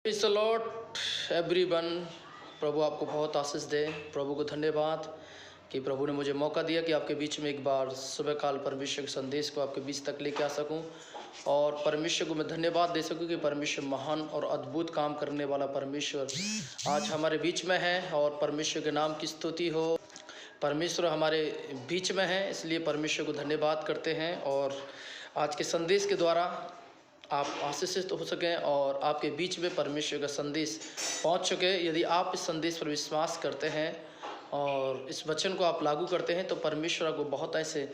Praise the lord everyone. प्रभु आपको बहुत आशीष दे। प्रभु को धन्यवाद कि प्रभु ने मुझे मौका दिया कि आपके बीच में एक बार सुबह काल परमेश्वर के संदेश को आपके बीच तक लेके आ सकूं और परमेश्वर को मैं धन्यवाद दे सकूं कि परमेश्वर महान और अद्भुत काम करने वाला परमेश्वर आज हमारे बीच में है और परमेश्वर के नाम की स्तुति हो। परमेश्वर हमारे बीच में है, इसलिए परमेश्वर को धन्यवाद करते हैं और आज के संदेश के द्वारा आप आशीषित हो सकें और आपके बीच में परमेश्वर का संदेश पहुंच सके। यदि आप इस संदेश पर विश्वास करते हैं और इस वचन को आप लागू करते हैं तो परमेश्वर आपको बहुत ऐसे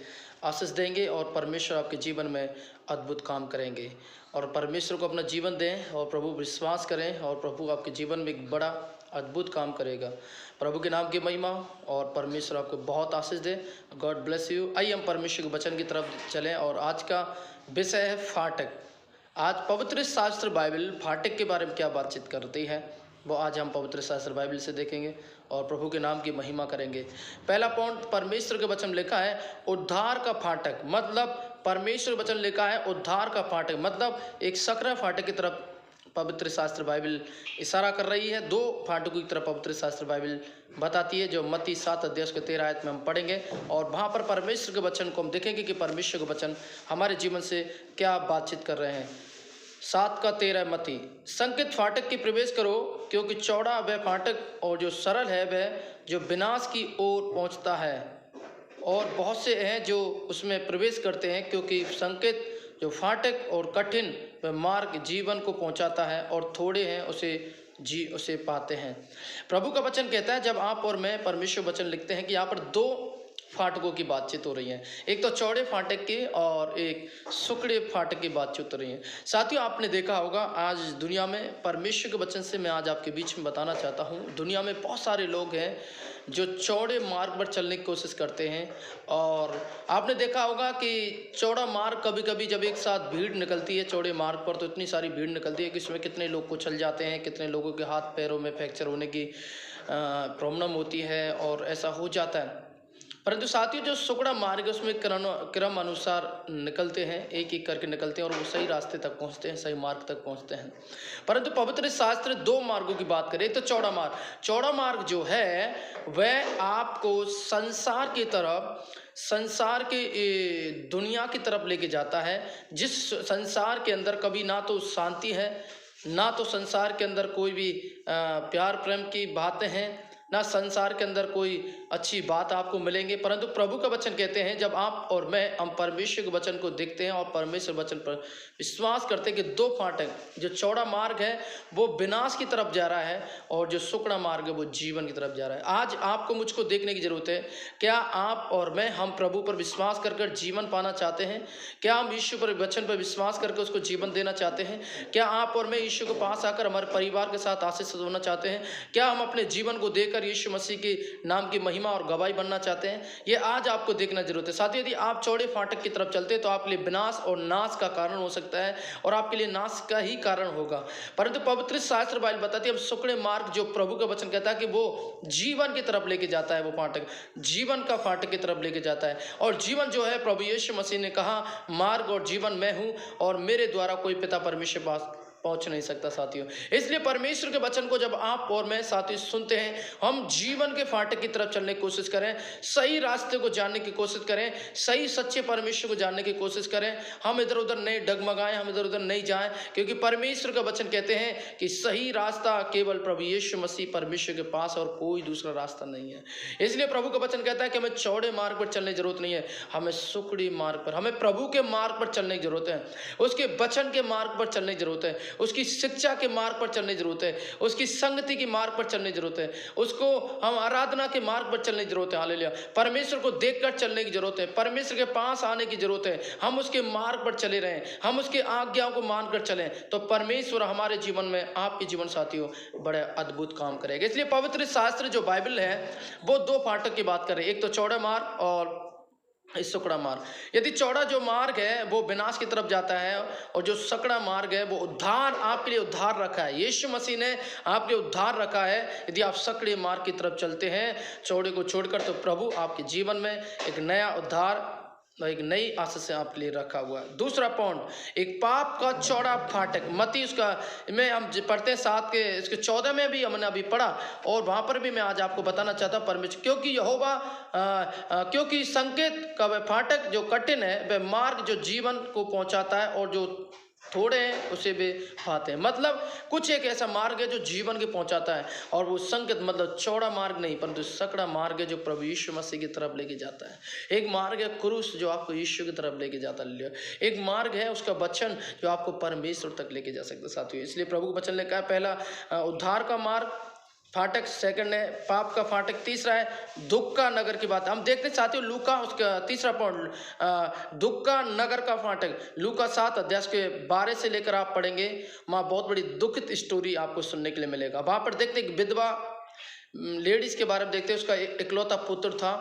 आशीष देंगे और परमेश्वर आपके जीवन में अद्भुत काम करेंगे। और परमेश्वर को अपना जीवन दें और प्रभु विश्वास करें और प्रभु आपके जीवन में एक बड़ा अद्भुत काम करेगा। प्रभु के नाम की महिमा और परमेश्वर आपको बहुत आशीष दे। God bless you. आइए हम परमेश्वर के वचन की तरफ चलें और आज का विषय है फाटक। आज पवित्र शास्त्र बाइबल फाटक के बारे में क्या बातचीत करती है वो आज हम पवित्र शास्त्र बाइबल से देखेंगे और प्रभु के नाम की महिमा करेंगे। पहला पॉइंट परमेश्वर के वचन लिखा है उद्धार का फाटक, मतलब परमेश्वर वचन लिखा है उद्धार का फाटक, मतलब एक सकरा फाटक की तरफ पवित्र शास्त्र बाइबल इशारा कर रही है। दो फाटकों की तरफ पवित्र शास्त्र बाइबल बताती है जो मत्ती 7 अध्याय के 13 आयत में हम पढ़ेंगे और वहाँ पर परमेश्वर के वचन को हम देखेंगे कि परमेश्वर के वचन हमारे जीवन से क्या बातचीत कर रहे हैं। 7 का 13 मत्ती, संकेत फाटक की प्रवेश करो क्योंकि चौड़ा वह फाटक और जो सरल है वह जो विनाश की ओर पहुँचता है और बहुत से हैं जो उसमें प्रवेश करते हैं, क्योंकि संकेत जो फाटक और कठिन वह मार्ग जीवन को पहुंचाता है और थोड़े हैं उसे पाते हैं। प्रभु का वचन कहता है, जब आप और मैं परमेश्वर वचन लिखते हैं कि यहाँ पर दो फाटकों की बातचीत हो रही है, एक तो चौड़े फाटक की और एक सुकड़े फाटक की बातचीत हो रही है। साथियों, आपने देखा होगा आज दुनिया में परमेश्वर के वचन से मैं आज आपके बीच में बताना चाहता हूँ, दुनिया में बहुत सारे लोग हैं जो चौड़े मार्ग पर चलने की कोशिश करते हैं। और आपने देखा होगा कि चौड़ा मार्ग कभी कभी जब एक साथ भीड़ निकलती है चौड़े मार्ग पर तो इतनी सारी भीड़ निकलती है कि इसमें कितने लोग कुचल जाते हैं, कितने लोगों के हाथ पैरों में फ्रैक्चर होने की प्रॉब्लम होती है और ऐसा हो जाता है। परंतु साथियों, जो सुकड़ा मार्ग है उसमें क्रम अनुसार निकलते हैं, एक एक करके निकलते हैं और वो सही रास्ते तक पहुंचते हैं, सही मार्ग तक पहुंचते हैं। परंतु पवित्र शास्त्र दो मार्गों की बात करें तो चौड़ा मार्ग जो है वह आपको संसार की तरफ, संसार के दुनिया की तरफ लेके जाता है, जिस संसार के अंदर कभी ना तो शांति है, ना तो संसार के अंदर कोई भी प्यार प्रेम की बातें हैं, ना संसार के अंदर कोई अच्छी बात आपको मिलेंगे। परंतु प्रभु का वचन कहते हैं जब आप और मैं हम परमेश्वर के वचन को देखते हैं और परमेश्वर वचन पर विश्वास करते हैं कि दो फाटक, जो चौड़ा मार्ग है वो विनाश की तरफ जा रहा है और जो सुकड़ा मार्ग है वो जीवन की तरफ जा रहा है। आज आपको मुझको देखने की जरूरत है, क्या आप और मैं हम प्रभु पर विश्वास कर जीवन पाना चाहते हैं? क्या हम यीशु पर वचन पर विश्वास करके उसको जीवन देना चाहते हैं? क्या आप और मैं यीशु के पास आकर हमारे परिवार के साथ आशीष होना चाहते हैं? क्या हम अपने जीवन को देकर यीशु मसीह के नाम की महिमा और गवाही बनना चाहते हैं? ये आज आपको देखना जरूरत है। साथ ही यदि आप चौड़े फाटक की तरफ चलते हैं तो आपके लिए विनाश और नाश का कारण हो सकता है और आपके लिए नाश का ही कारण होगा। परंतु पवित्र शास्त्र बाइबल बताती है अब सुकड़े मार्ग, जो प्रभु का वचन कहता है कि वो जीवन की तरफ लेके जाता है, वो फाटक जीवन का फाटक की तरफ लेके जाता है। और जीवन जो है, प्रभु यीशु मसीह ने कहा मार्ग और जीवन मैं हूं और मेरे द्वारा कोई पिता परमेश्वर पास पहुंच नहीं सकता। साथियों, इसलिए परमेश्वर के वचन को जब आप और मैं साथी सुनते हैं, हम जीवन के फाटक की तरफ चलने की कोशिश करें, सही रास्ते को जानने की कोशिश करें, सही सच्चे परमेश्वर को जानने की कोशिश करें। हम इधर उधर नहीं डगमगाएं, हम इधर उधर नहीं जाएं, क्योंकि परमेश्वर का वचन कहते हैं कि सही रास्ता केवल प्रभु यीशु मसीह परमेश्वर के पास और कोई दूसरा रास्ता नहीं है। इसलिए प्रभु का वचन कहता है कि हमें चौड़े मार्ग पर चलने की जरूरत नहीं है, हमें सुकड़ी मार्ग पर, हमें प्रभु के मार्ग पर चलने की जरूरत है, उसके वचन के मार्ग पर चलने की जरूरत है, उसकी शिक्षा के मार्ग पर चलने की जरूरत है, उसकी संगति के मार्ग पर चलने की जरूरत है, उसको हम आराधना के मार्ग पर चलने की जरूरत है। हालेलुया। परमेश्वर को देखकर चलने की जरूरत है, परमेश्वर के पास आने की जरूरत है, हम उसके मार्ग पर चले रहें, हम उसके आज्ञाओं को मानकर चलें, तो परमेश्वर हमारे जीवन में, आपके जीवन साथियों, बड़े अद्भुत काम करेगा। इसलिए पवित्र शास्त्र जो बाइबल है वो दो फाटक की बात कर रहे हैं, एक तो चौड़ा मार्ग और इस सुकड़ा मार्ग। यदि चौड़ा जो मार्ग है वो विनाश की तरफ जाता है और जो सकड़ा मार्ग है वो उद्धार, आपके लिए उद्धार रखा है, यीशु मसीह ने आपके लिए उद्धार रखा है। यदि आप सकड़े मार्ग की तरफ चलते हैं, चौड़े को छोड़कर, तो प्रभु आपके जीवन में एक नया उद्धार एक नई आशा से आपके लिए रखा हुआ है। दूसरा पॉइंट, एक पाप का चौड़ा फाटक। मत्ती उसका में हम पढ़ते हैं 7 के इसके 14 में भी हमने अभी पढ़ा, और वहाँ पर भी मैं आज आपको बताना चाहता हूँ परमेश्वर, क्योंकि यहोवा क्योंकि संकेत का वह फाटक जो कठिन है, वह मार्ग जो जीवन को पहुँचाता है, और जो थोड़े हैं उसे वे पाते हैं। मतलब कुछ एक ऐसा मार्ग है जो जीवन के पहुंचाता है, और वो संकेत मतलब चौड़ा मार्ग नहीं, परंतु सकड़ा मार्ग है जो प्रभु यीशु मसीह की तरफ लेके जाता है। एक मार्ग है क्रूस जो आपको यीशु की तरफ लेके जाता है। एक मार्ग है उसका वचन जो आपको परमेश्वर तक लेके जा सकता है साथियों। इसलिए प्रभु का वचन लिखा है, पहला उद्धार का मार्ग फाटक, सेकंड है पाप का फाटक, तीसरा है दुख का नगर की बात। हम देखते हैं साथियों लूका उसका तीसरा पॉइंट, दुख का नगर का फाटक। लूका 7 अध्याय के 12 से लेकर आप पढ़ेंगे, वहाँ बहुत बड़ी दुखित स्टोरी आपको सुनने के लिए मिलेगा। वहाँ पर देखते हैं विधवा लेडीज के बारे में देखते हैं, उसका इकलौता पुत्र था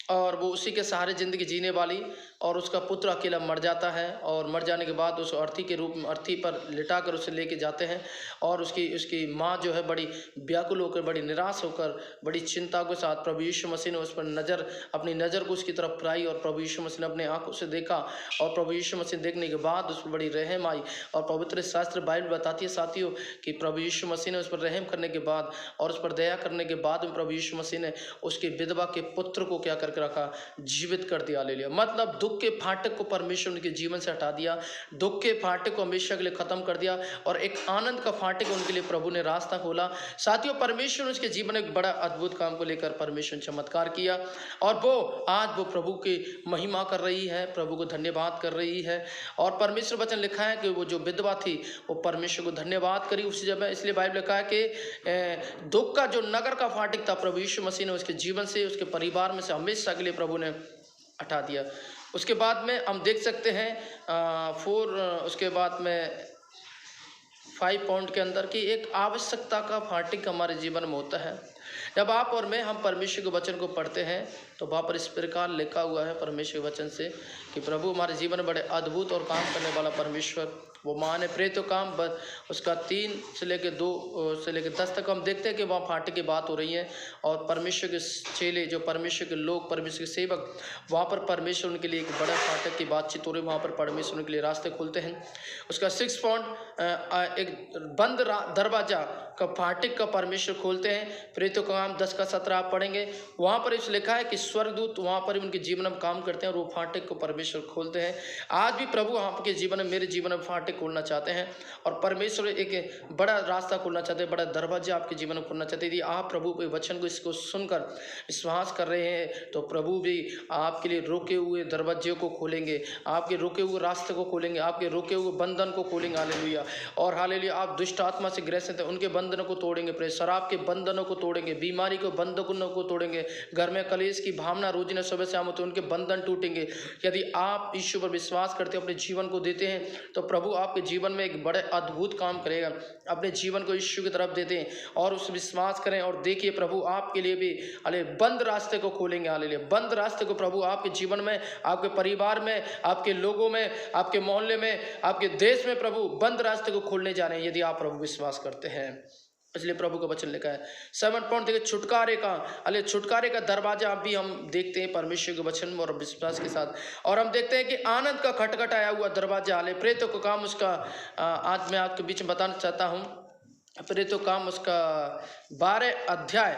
और वो उसी के सहारे ज़िंदगी जीने वाली, और उसका पुत्र अकेला मर जाता है, और मर जाने के बाद उस अर्थी के रूप में अर्थी पर लिटा कर उसे लेके जाते हैं, और उसकी माँ जो है बड़ी व्याकुल होकर, बड़ी निराश होकर, बड़ी चिंता के साथ प्रभु यीशु मसीह ने उस पर अपनी नज़र को उसकी तरफ फिराई, और प्रभु यीशु मसीह ने अपने आंखों से देखा, और प्रभु यीशु मसीह देखने के बाद उस पर बड़ी रहम आई। और पवित्र शास्त्र बाइबल बताती है साथियों कि प्रभु यीशु मसीह ने उस पर रहम करने के बाद और उस पर दया करने के बाद में प्रभु यीशु मसीह ने उसकी विधवा के पुत्र को क्या करके रखा, जीवित कर दिया, ले लिया। मतलब दुख के फाटक को परमेश्वर उनके जीवन से हटा दिया, दुख के फाटक को हमेशा के लिए खत्म कर दिया, और एक आनंद का फाटक उनके लिए प्रभु ने रास्ता खोला। साथियों परमेश्वर ने उसके जीवन में एक बड़ा अद्भुत काम को लेकर परमेश्वर ने चमत्कार किया, और वो आज वो प्रभु की महिमा कर रही है, प्रभु को धन्यवाद कर रही है। और परमेश्वर वचन लिखा है कि वो जो विधवा थी वो परमेश्वर को धन्यवाद करी उसी जगह। इसलिए बाइबल लिखा है कि दुख का जो नगर का फाटक था प्रभु यीशु मसीह ने उसके जीवन से, उसके परिवार में से हमेशा के लिए प्रभु ने हटा दिया। उसके बाद में हम देख सकते हैं उसके बाद में 5 पॉइंट के अंदर की एक आवश्यकता का फाटक हमारे जीवन में होता है। जब आप और मैं हम परमेश्वर के वचन को पढ़ते हैं तो वहाँ पर इस प्रकार लिखा हुआ है परमेश्वर के वचन से कि प्रभु हमारे जीवन में बड़े अद्भुत और काम करने वाला परमेश्वर वो महान है। प्रेरितों काम उसका 3 से लेकर 2 से लेकर 10 तक हम देखते हैं कि वहाँ फाटक की बात हो रही है, और परमेश्वर के चेले जो परमेश्वर के लोग, परमेश्वर के सेवक, वहाँ पर परमेश्वर उनके लिए एक बड़ा फाटक की बातचीत हो रही है। वहाँ पर परमेश्वर उनके लिए रास्ते खोलते हैं। उसका 6 पॉइंट, एक बंद दरवाजा का फाटक का परमेश्वर खोलते हैं। प्रेरितों का काम 10 का 17 आप पढ़ेंगे, वहाँ पर इस लिखा है कि स्वर्गदूत वहाँ पर उनके जीवन में काम करते हैं और वो फाटक को परमेश्वर खोलते हैं। आज भी प्रभु आपके जीवन में, मेरे जीवन में फाटक खोलना चाहते हैं, और परमेश्वर एक बड़ा रास्ता खोलना चाहते हैं, बड़ा दरवाजा आपके जीवन में खोलना चाहते हैं। यदि आप प्रभु के वचन को इसको सुनकर विश्वास कर रहे हैं तो प्रभु भी आपके लिए रुके हुए दरवाजे को खोलेंगे, आपके रुके हुए रास्ते को खोलेंगे, आपके रुके हुए बंधन को खोलेंगे। हालेलुया। और हालेलुया, आप दुष्ट आत्मा से ग्रसित हैं उनके बंधनों को तोड़ेंगे, शराब के बंधनों को तोड़ेंगे, बीमारी के बंधनों को तोड़ेंगे, घर में कलेश की भावना रोज न सुबह शाम होती है उनके बंधन टूटेंगे। यदि आप ईश्वर पर विश्वास करते अपने जीवन को देते हैं तो प्रभु आपके जीवन में एक बड़े अद्भुत काम करेगा। अपने जीवन को ईश्वर की तरफ देते हैं और उस विश्वास करें, और देखिए प्रभु आपके लिए भी अले बंद रास्ते को खोलेंगे। हालेलुया। बंद रास्ते को प्रभु आपके जीवन में, आपके परिवार में, आपके लोगों में, आपके मोहल्ले में, आपके देश में प्रभु बंद रास्ते को खोलने जा रहे हैं यदि आप प्रभु विश्वास करते हैं। इसलिए प्रभु का वचन लिखा है। 7 पॉइंट देखिए छुटकारे का दरवाजा भी हम देखते हैं परमेश्वर के वचन में और विश्वास के साथ। और हम देखते हैं कि आनंद का खटखटाया हुआ दरवाजा, हाले प्रेरितों का काम उसका आज मैं आपके बीच में बताना चाहता हूँ। प्रेरितों काम उसका 12 अध्याय,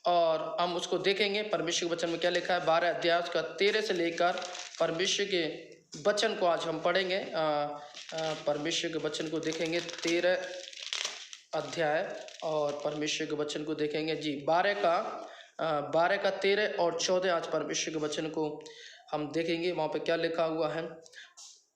और हम उसको देखेंगे परमेश्वर के वचन में क्या लिखा है। 12 अध्याय उसका 13 से लेकर परमेश्वर के वचन को आज हम पढ़ेंगे। परमेश्वर के वचन को देखेंगे 13 अध्याय और परमेश्वर के वचन को देखेंगे जी। 12 का 13 और 14 आज परमेश्वर के वचन को हम देखेंगे। वहाँ पे क्या लिखा हुआ है।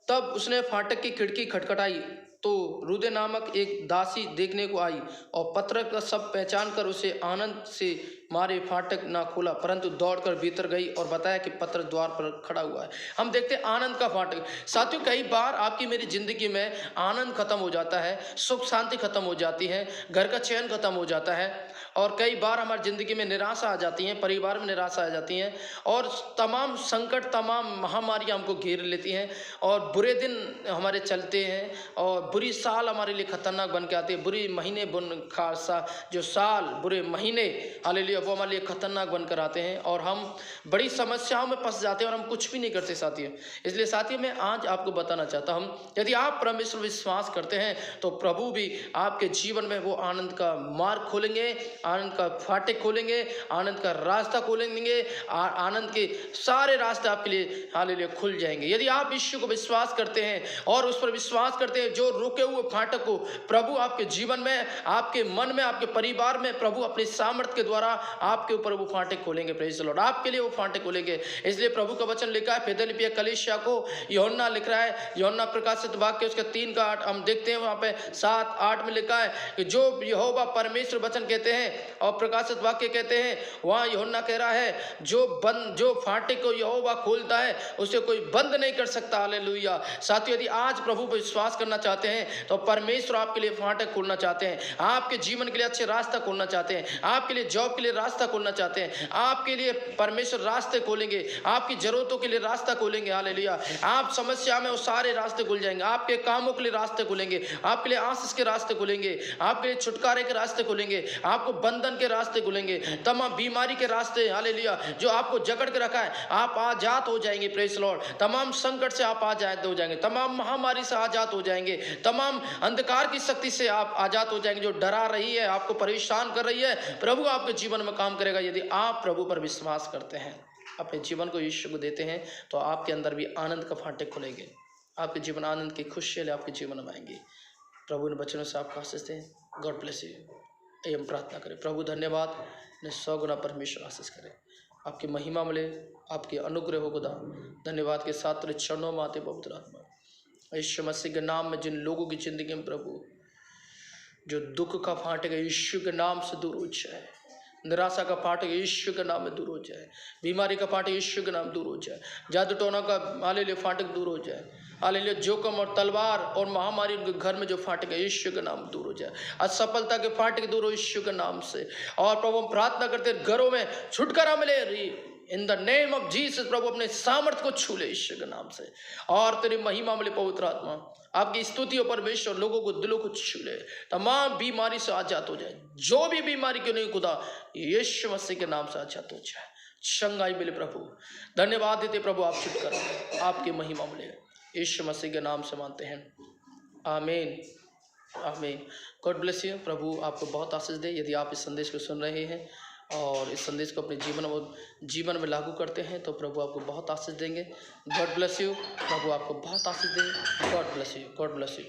तब उसने फाटक की खिड़की खटखटाई तो रूदे नामक एक दासी देखने को आई, और पत्रस का सब पहचान कर उसे आनंद से मारे फाटक ना खोला, परंतु दौड़कर भीतर गई और बताया कि पत्रस द्वार पर खड़ा हुआ है। हम देखते हैं आनंद का फाटक। साथियों, कई बार आपकी मेरी जिंदगी में आनंद खत्म हो जाता है, सुख शांति खत्म हो जाती है, घर का चैन खत्म हो जाता है, और कई बार हमारी ज़िंदगी में निराशा आ जाती है, परिवार में निराशा आ जाती है, और तमाम संकट, तमाम महामारियाँ हमको घेर लेती हैं, और बुरे दिन हमारे चलते हैं, और बुरी साल हमारे लिए खतरनाक बन के आती है। बुरी महीने खासा जो साल, बुरे महीने, हालेलुया, वो हमारे लिए खतरनाक बनकर आते हैं, और हम बड़ी समस्याओं में फंस जाते हैं, और हम कुछ भी नहीं करते साथियों। इसलिए साथियों, मैं आज आपको बताना चाहता हूँ, यदि आप परमेश्वर विश्वास करते हैं तो प्रभु भी आपके जीवन में वो आनंद का मार्ग खोलेंगे, आनंद का फाटक खोलेंगे, आनंद का रास्ता खोलेंगे, आनंद के सारे रास्ते आपके लिए हालेलुया खुल जाएंगे। यदि आप यीशु को विश्वास करते हैं और उस पर विश्वास करते हैं, जो रुके हुए फाटक को प्रभु आपके जीवन में, आपके मन में, आपके परिवार में प्रभु अपनी सामर्थ्य के द्वारा आपके ऊपर वो फाटक खोलेंगे। प्रेज़ द लॉर्ड, आपके लिए वो फाटक खोलेंगे। इसलिए प्रभु का वचन लिखा है फिलदेल्फिया कलीसिया को, यूहन्ना लिख रहा है, यूहन्ना प्रकाशित वाक्य उसके 3:8 हम देखते हैं, वहाँ पे 7-8 में लिखा है कि जो यहोवा परमेश्वर वचन कहते हैं और प्रकाशित वाक्य कहते हैं, वहाँ यूहन्ना कह रहा है जो फाटक को यहोवा खोलता है उसे कोई बंद नहीं कर सकता। हालेलुया। साथियों, यदि आज प्रभु पर विश्वास करना चाहते हैं तो परमेश्वर आपके लिए फाटक खोलना चाहते हैं, आपके जीवन के लिए अच्छे रास्ता खोलना चाहते हैं, आपके लिए जॉब के लिए रास्ता खोलना चाहते हैं, आपके लिए परमेश्वर रास्ते खोलेंगे, आपकी जरूरतों के लिए रास्ता खोलेंगे। हालेलुया। आप समस्या में वो सारे रास्ते खुल जाएंगे, आपके कामों के लिए रास्ते खुलेंगे, आपके लिए आशीष के रास्ते खुलेंगे, आपके लिए छुटकारे के रास्ते खुलेंगे, आपको बंधन के रास्ते खुलेंगे, तमाम बीमारी के रास्ते, हालेलुया, जो आपको जकड़ के रखा है, आप आजाद हो जाएंगे। Praise the Lord. तमाम संकट से आप आजाद हो जाएंगे, तमाम महामारी से आजाद हो जाएंगे, तमाम अंधकार की शक्ति से आप आजाद हो जाएंगे जो डरा रही है, आपको परेशान कर रही है। प्रभु आपके जीवन में काम करेगा यदि आप प्रभु पर विश्वास करते हैं, अपने जीवन को यीशु को देते हैं, तो आपके अंदर भी आनंद का फाटक खुलेंगे, आपके जीवन आनंद की खुशियाँ आपके जीवन में आएंगी। प्रभु ने वचनों से आपको आशीष दें। God bless you. हम प्रार्थना करें। प्रभु धन्यवाद, ने 100 गुना परमेश्वर आशीष करें, आपकी महिमा मिले, आपके अनुग्रह हो खुदा। धन्यवाद के साथ तेरे चरणों में आते पवित्र आत्मा, यीशु मसीह के नाम में जिन लोगों की जिंदगी में प्रभु जो दुख का फाटक है यीशु के नाम से दूर हो जाए, निराशा का फाटक यीशु के नाम में दूर हो जाए, बीमारी का फाटक यीशु के नाम दूर हो जाए, जादू टोना का हालेलुया फाटक दूर हो जाए, हालेलुया, जोखम और तलवार और महामारी उनके घर में जो फाटक है यीशु के नाम दूर हो जाए, असफलता के फाटक दूर हो यीशु के नाम से। और प्रभु हम प्रार्थना करते हैं घरों में छुटकारा मिले in the name of Jesus. प्रभु अपने सामर्थ को छू ले यीशु के नाम से, और तेरी महिमा मिले पवित्र आत्मा, आपकी स्तुति और परमेश्वर लोगों को दिलों को छू ले, तमाम बीमारी से आजाद हो जाए, जो भी बीमारी क्यों नहीं खुदा यीशु मसीह के नाम से आजाद हो जाए, चंगाई मिले। प्रभु धन्यवाद देते प्रभु, आप छुटकारा, आपकी महिमा मिले, यीशु मसीह के नाम से मानते हैं, आमीन आमीन। God bless you. प्रभु आपको बहुत आशीष दे। यदि आप इस संदेश को सुन रहे हैं और इस संदेश को अपने जीवन में लागू करते हैं तो प्रभु आपको बहुत आशीष देंगे। God bless you. प्रभु आपको बहुत आशीष दे। God bless you. God bless you.